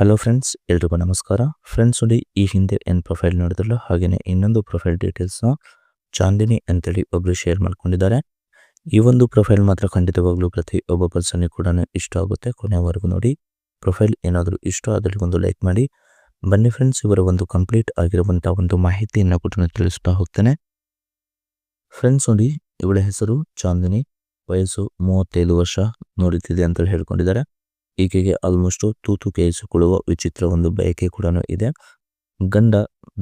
Hello friends, ಎಲ್ರಿಗೂ ನಮಸ್ಕಾರ. Friends ನೋಡಿ, ಈ ಹಿಂದೆ ಏನು ಪ್ರೊಫೈಲ್ ನೋಡಿದ್ರಲ್ಲ ಹಾಗೆಯೇ ಇನ್ನೊಂದು ಪ್ರೊಫೈಲ್ ಡೀಟೇಲ್ಸ್ನ ಚಾಂದಿನಿ ಅಂತೇಳಿ ಒಬ್ಬರು ಶೇರ್ ಮಾಡ್ಕೊಂಡಿದ್ದಾರೆ. ಈ ಒಂದು ಪ್ರೊಫೈಲ್ ಮಾತ್ರ ಖಂಡಿತವಾಗ್ಲೂ ಪ್ರತಿಯೊಬ್ಬ ಪರ್ಸನ್ಗೆ ಕೂಡ ಇಷ್ಟ ಆಗುತ್ತೆ. ಕೊನೆವರೆಗೂ ನೋಡಿ. ಪ್ರೊಫೈಲ್ ಏನಾದರೂ ಇಷ್ಟ ಆದರೆ ಒಂದು ಲೈಕ್ ಮಾಡಿ. ಬನ್ನಿ ಫ್ರೆಂಡ್ಸ್, ಇವರ ಒಂದು ಕಂಪ್ಲೀಟ್ ಆಗಿರುವಂಥ ಒಂದು ಮಾಹಿತಿಯನ್ನು ಕೂಡ ತಿಳಿಸ್ತಾ ಹೋಗ್ತೇನೆ. ಫ್ರೆಂಡ್ಸ್ ನೋಡಿ, ಇವಳ ಹೆಸರು ಚಾಂದಿನಿ, ವಯಸ್ಸು 35 ವರ್ಷ ನೋಡುತ್ತಿದೆ ಅಂತ ಹೇಳ್ಕೊಂಡಿದ್ದಾರೆ. ಈಕೆಗೆ ಆಲ್ಮೋಸ್ಟ್ ತೂತು ಕೇಳಿಸಿಕೊಳ್ಳುವ ವಿಚಿತ್ರ ಒಂದು ಬಯಕೆ ಕೂಡ ಇದೆ. ಗಂಡ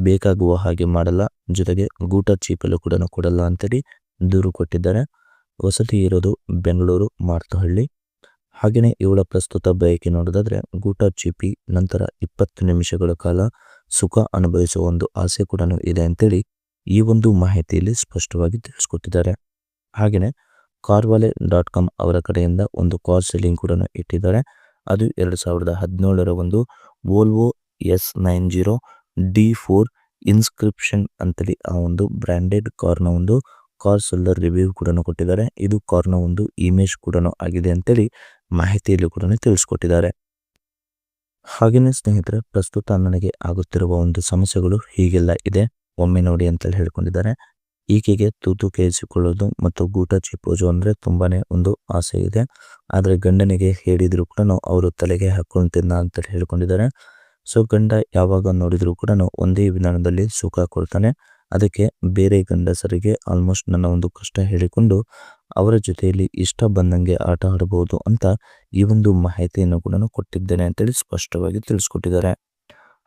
ಬೇಕಾಗುವ ಹಾಗೆ ಮಾಡಲ್ಲ, ಜೊತೆಗೆ ಗೂಟ ಚೀಪಲು ಕೂಡ ಕೊಡಲ್ಲ ಅಂತೇಳಿ ದೂರು ಕೊಟ್ಟಿದ್ದಾರೆ. ವಸತಿ ಇರೋದು ಬೆಂಗಳೂರು ಮಾರ್ತಹಳ್ಳಿ. ಹಾಗೆಯೇ ಇವಳ ಪ್ರಸ್ತುತ ಬಯಕೆ ನೋಡೋದಾದ್ರೆ ಗೂಟ ಚೀಪಿ ನಂತರ 20 ನಿಮಿಷಗಳ ಕಾಲ ಸುಖ ಅನುಭವಿಸುವ ಒಂದು ಆಸೆ ಕೂಡ ಇದೆ ಅಂತೇಳಿ ಈ ಒಂದು ಮಾಹಿತಿಯಲ್ಲಿ ಸ್ಪಷ್ಟವಾಗಿ ತಿಳಿಸ್ಕೊಟ್ಟಿದ್ದಾರೆ. ಹಾಗೆಯೇ carvale.com ಅವರ ಕಡೆಯಿಂದ ಒಂದು ಕಾರ್ ಸೆಲ್ಲಿಂಗ್ ಕೂಡ ಇಟ್ಟಿದ್ದಾರೆ. ಅದು 2017ರ ಒಂದು ವೋಲ್ವೋ S90 D4 ಇನ್ಸ್ಕ್ರಿಪ್ಷನ್ ಅಂತೇಳಿ ಆ ಒಂದು ಬ್ರ್ಯಾಂಡೆಡ್ ಕಾರ್ನ ಒಂದು ಕಾರ್ ಸೆಲ್ಲರ್ ರಿವ್ಯೂ ಕೂಡ ಕೊಟ್ಟಿದ್ದಾರೆ. ಇದು ಕಾರ್ನ ಒಂದು ಇಮೇಜ್ ಕೂಡ ಆಗಿದೆ ಅಂತೇಳಿ ಮಾಹಿತಿಯಲ್ಲಿ ಕೂಡ ತಿಳಿಸ್ಕೊಟ್ಟಿದ್ದಾರೆ. ಹಾಗೆಯೇ ಸ್ನೇಹಿತರೆ, ಪ್ರಸ್ತುತ ನನಗೆ ಆಗುತ್ತಿರುವ ಒಂದು ಸಮಸ್ಯೆಗಳು ಹೀಗೆಲ್ಲ ಇದೆ, ಒಮ್ಮೆ ನೋಡಿ ಅಂತೇಳಿ ಹೇಳ್ಕೊಂಡಿದ್ದಾರೆ. ಈಕೆಗೆ ತೂತು ಕೇಳಿಸಿಕೊಳ್ಳೋದು ಮತ್ತು ಗೂಟ ಚಿಪ್ಪೋದು ಅಂದರೆ ತುಂಬಾನೇ ಒಂದು ಆಸೆ ಇದೆ. ಆದರೆ ಗಂಡನಿಗೆ ಹೇಳಿದ್ರು ಕೂಡ ಅವರು ತಲೆಗೆ ಹಾಕ್ಕೊಂತಿಲ್ಲ ಅಂತ ಹೇಳ್ಕೊಂಡಿದ್ದಾರೆ. ಸೊ ಗಂಡ ಯಾವಾಗ ನೋಡಿದ್ರು ಕೂಡ ಒಂದೇ ವಿಧಾನದಲ್ಲಿ ಸುಖ ಕೊಡ್ತಾನೆ. ಅದಕ್ಕೆ ಬೇರೆ ಗಂಡಸರಿಗೆ ಆಲ್ಮೋಸ್ಟ್ ನನ್ನ ಒಂದು ಕಷ್ಟ ಹೇಳಿಕೊಂಡು ಅವರ ಜೊತೆಯಲ್ಲಿ ಇಷ್ಟ ಬಂದಂಗೆ ಆಟ ಆಡಬಹುದು ಅಂತ ಈ ಒಂದು ಮಾಹಿತಿಯನ್ನು ಕೂಡ ಕೊಟ್ಟಿದ್ದೇನೆ ಅಂತೇಳಿ ಸ್ಪಷ್ಟವಾಗಿ ತಿಳಿಸ್ಕೊಟ್ಟಿದ್ದಾರೆ.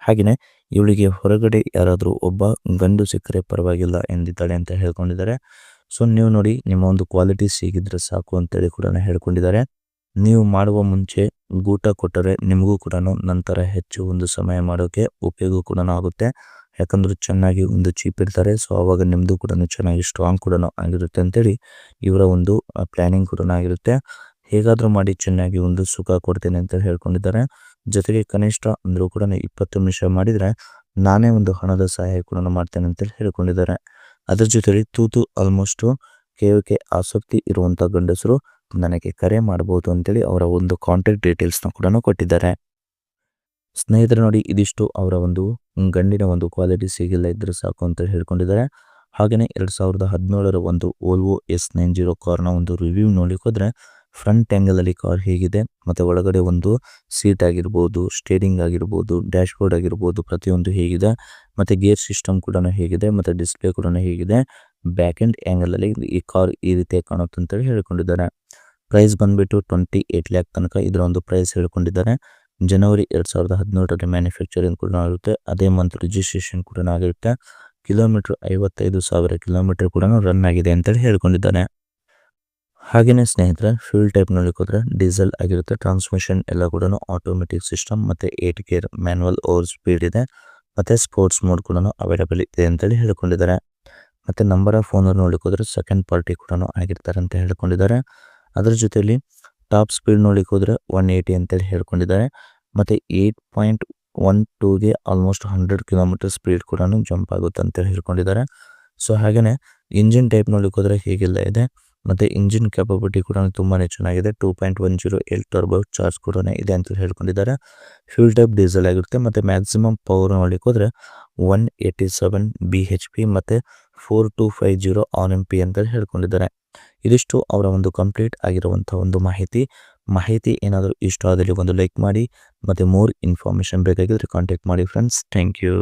ಹಾಗೆಯೇ ಇವಳಿಗೆ ಹೊರಗಡೆ ಯಾರಾದರೂ ಒಬ್ಬ ಗಂಡು ಸಿಕ್ಕರೆ ಪರವಾಗಿಲ್ಲ ಎಂದಿದ್ದಾಳೆ ಅಂತ ಹೇಳ್ಕೊಂಡಿದ್ದಾರೆ. ಸೊ ನೀವು ನೋಡಿ, ನಿಮ್ಮ ಒಂದು ಕ್ವಾಲಿಟೀಸ್ ಹೀಗಿದ್ರೆ ಸಾಕು ಅಂತೇಳಿ ಕೂಡ ಹೇಳ್ಕೊಂಡಿದ್ದಾರೆ. ನೀವು ಮಾಡುವ ಮುಂಚೆ ಗೂಟ ಕೊಟ್ಟರೆ ನಿಮಗೂ ಕೂಡ ನಂತರ ಹೆಚ್ಚು ಒಂದು ಸಮಯ ಮಾಡೋಕ್ಕೆ ಉಪಯೋಗ ಕೂಡ ಆಗುತ್ತೆ. ಯಾಕಂದ್ರೆ ಚೆನ್ನಾಗಿ ಒಂದು ಚೀಪ್ ಇರ್ತಾರೆ. ಸೊ ಆವಾಗ ನಿಮ್ಮದು ಕೂಡ ಚೆನ್ನಾಗಿ ಸ್ಟ್ರಾಂಗ್ ಕೂಡ ಆಗಿರುತ್ತೆ ಅಂತೇಳಿ ಇವರ ಒಂದು ಪ್ಲ್ಯಾನಿಂಗ್ ಕೂಡ ಆಗಿರುತ್ತೆ. ಹೇಗಾದರೂ ಮಾಡಿ ಚೆನ್ನಾಗಿ ಒಂದು ಸುಖ ಕೊಡ್ತೇನೆ ಅಂತ ಹೇಳ್ಕೊಂಡಿದ್ದಾರೆ. ಜೊತೆಗೆ ಕನಿಷ್ಠ ಅಂದರೂ ಕೂಡ 20 ನಿಮಿಷ ಮಾಡಿದರೆ ನಾನೇ ಒಂದು ಹಣದ ಸಹಾಯ ಕೂಡ ಮಾಡ್ತೇನೆ ಅಂತೇಳಿ ಹೇಳ್ಕೊಂಡಿದ್ದಾರೆ. ಅದರ ಜೊತೆಲಿ ತೂತು ಆಲ್ಮೋಸ್ಟು ಕೇವಕ್ಕೆ ಆಸಕ್ತಿ ಇರುವಂಥ ಗಂಡಸರು ನನಗೆ ಕರೆ ಮಾಡ್ಬೋದು ಅಂತೇಳಿ ಅವರ ಒಂದು ಕಾಂಟ್ಯಾಕ್ಟ್ ಡೀಟೇಲ್ಸ್ನ ಕೂಡ ಕೊಟ್ಟಿದ್ದಾರೆ. ಸ್ನೇಹಿತರೆ ನೋಡಿ, ಇದಿಷ್ಟು ಅವರ ಒಂದು ಗಂಡಿನ ಒಂದು ಕ್ವಾಲಿಟೀಸ್ ಹೀಗೆಲ್ಲ ಇದ್ರೆ ಸಾಕು ಅಂತ ಹೇಳ್ಕೊಂಡಿದ್ದಾರೆ. ಹಾಗೆಯೇ 2017ರ ಒಂದು ವೋಲ್ವೋ S90 ಕಾರ್ನ ಒಂದು ರಿವ್ಯೂ ನೋಡ್ಲಿಕ್ಕೆ ಹೋದರೆ ಫ್ರಂಟ್ ಆ್ಯಂಗಲಲ್ಲಿ ಕಾರ್ ಹೇಗಿದೆ ಮತ್ತು ಒಳಗಡೆ ಒಂದು ಸೀಟ್ ಆಗಿರ್ಬೋದು, ಸ್ಟೇರಿಂಗ್ ಆಗಿರ್ಬೋದು, ಡ್ಯಾಶ್ ಬೋರ್ಡ್ ಆಗಿರ್ಬೋದು, ಪ್ರತಿಯೊಂದು ಹೇಗಿದೆ ಮತ್ತು ಗೇರ್ ಸಿಸ್ಟಮ್ ಕೂಡ ಹೇಗಿದೆ ಮತ್ತು ಡಿಸ್ಪ್ಲೇ ಕೂಡ ಹೇಗಿದೆ, ಬ್ಯಾಕ್ ಎಂಡ್ ಆ್ಯಂಗಲಲ್ಲಿ ಈ ಕಾರ್ ಈ ರೀತಿ ಕಾಣುತ್ತೆ ಅಂತೇಳಿ ಹೇಳ್ಕೊಂಡಿದ್ದಾರೆ. ಪ್ರೈಸ್ ಬಂದುಬಿಟ್ಟು 28 ಲ್ಯಾಕ್ ತನಕ ಇದರ ಒಂದು ಪ್ರೈಸ್ ಹೇಳ್ಕೊಂಡಿದ್ದಾರೆ. ಜನವರಿ 2017ರಲ್ಲಿ ಮ್ಯಾನುಫ್ಯಾಕ್ಚರಿಂಗ್ ಕೂಡ ಆಗುತ್ತೆ. ಅದೇ ಮಂತ್ ರಿಜಿಸ್ಟ್ರೇಷನ್ ಕೂಡ ಆಗಿರುತ್ತೆ. ಕಿಲೋಮೀಟ್ರ್ 55,000 ಕಿಲೋಮೀಟರ್ ಕೂಡ ರನ್ ಆಗಿದೆ ಅಂತೇಳಿ ಹೇಳ್ಕೊಂಡಿದ್ದಾನೆ. ಹಾಗೆಯೇ ಸ್ನೇಹಿತರೆ, ಫ್ಯೂಲ್ ಟೈಪ್ ನೋಡಲಿಕ್ಕೆ ಹೋದರೆ ಡೀಸೆಲ್ ಆಗಿರುತ್ತೆ. ಟ್ರಾನ್ಸ್ಮಿಷನ್ ಎಲ್ಲ ಕೂಡ ಆಟೋಮೆಟಿಕ್ ಸಿಸ್ಟಮ್ ಮತ್ತು 8 ಗೇರ್ ಮ್ಯಾನ್ಯಲ್ ಓವರ್ ಸ್ಪೀಡ್ ಇದೆ ಮತ್ತು ಸ್ಪೋರ್ಟ್ಸ್ ಮೋಡ್ ಕೂಡ ಅವೈಲೇಬಲ್ ಇದೆ ಅಂತೇಳಿ ಹೇಳ್ಕೊಂಡಿದ್ದಾರೆ. ಮತ್ತು ನಂಬರ್ ಆಫ್ ಓನರ್ ನೋಡಲಿಕ್ಕೆ ಹೋದರೆ ಸೆಕೆಂಡ್ ಪಾರ್ಟಿ ಕೂಡ ಆಗಿರ್ತಾರೆ ಅಂತ ಹೇಳ್ಕೊಂಡಿದ್ದಾರೆ. ಅದರ ಜೊತೆಯಲ್ಲಿ ಟಾಪ್ ಸ್ಪೀಡ್ ನೋಡಲಿಕ್ಕೆ ಹೋದರೆ 180 ಅಂತೇಳಿ ಹೇಳ್ಕೊಂಡಿದ್ದಾರೆ. ಮತ್ತು 8.12ಗೆ ಆಲ್ಮೋಸ್ಟ್ 100 ಕಿಲೋಮೀಟರ್ ಸ್ಪೀಡ್ ಕೂಡ ಜಂಪ್ ಆಗುತ್ತೆ ಅಂತೇಳಿ ಹೇಳ್ಕೊಂಡಿದ್ದಾರೆ. ಸೊ ಹಾಗೆಯೇ ಇಂಜಿನ್ ಟೈಪ್ ನೋಡಲಿಕ್ಕೆ ಹೋದರೆ ಹೀಗೆಲ್ಲ ಇದೆ ಮತ್ತು ಇಂಜಿನ್ ಕ್ಯಾಪಬಿಲಿಟಿ ಕೂಡ ತುಂಬಾ ಚೆನ್ನಾಗಿದೆ. 2.10 ಎಲ್ ಟರ್ಬೋ ಚಾರ್ಜ್ ಕೂಡ ಇದೆ ಅಂತ ಹೇಳ್ಕೊಂಡಿದ್ದಾರೆ. ಫ್ಯೂಲ್ ಟೈಪ್ ಡೀಸೆಲ್ ಆಗಿರುತ್ತೆ ಮತ್ತು ಮ್ಯಾಕ್ಸಿಮಮ್ ಪವರ್ ನೋಡಲಿಕ್ಕೆ ಹೋದರೆ 187 bhp ಮತ್ತು 4250 RMP ಅಂತ ಹೇಳ್ಕೊಂಡಿದ್ದಾರೆ. ಇದಿಷ್ಟು ಅವರ ಒಂದು ಕಂಪ್ಲೀಟ್ ಆಗಿರುವಂಥ ಒಂದು ಮಾಹಿತಿ ಏನಾದರೂ ಇಷ್ಟ ಆದಲ್ಲಿ ಒಂದು ಲೈಕ್ ಮಾಡಿ ಮತ್ತು ಮೋರ್ ಇನ್ಫಾರ್ಮೇಷನ್ ಬೇಕಾಗಿದ್ದರೆ ಕಾಂಟ್ಯಾಕ್ಟ್ ಮಾಡಿ ಫ್ರೆಂಡ್ಸ್. Thank you.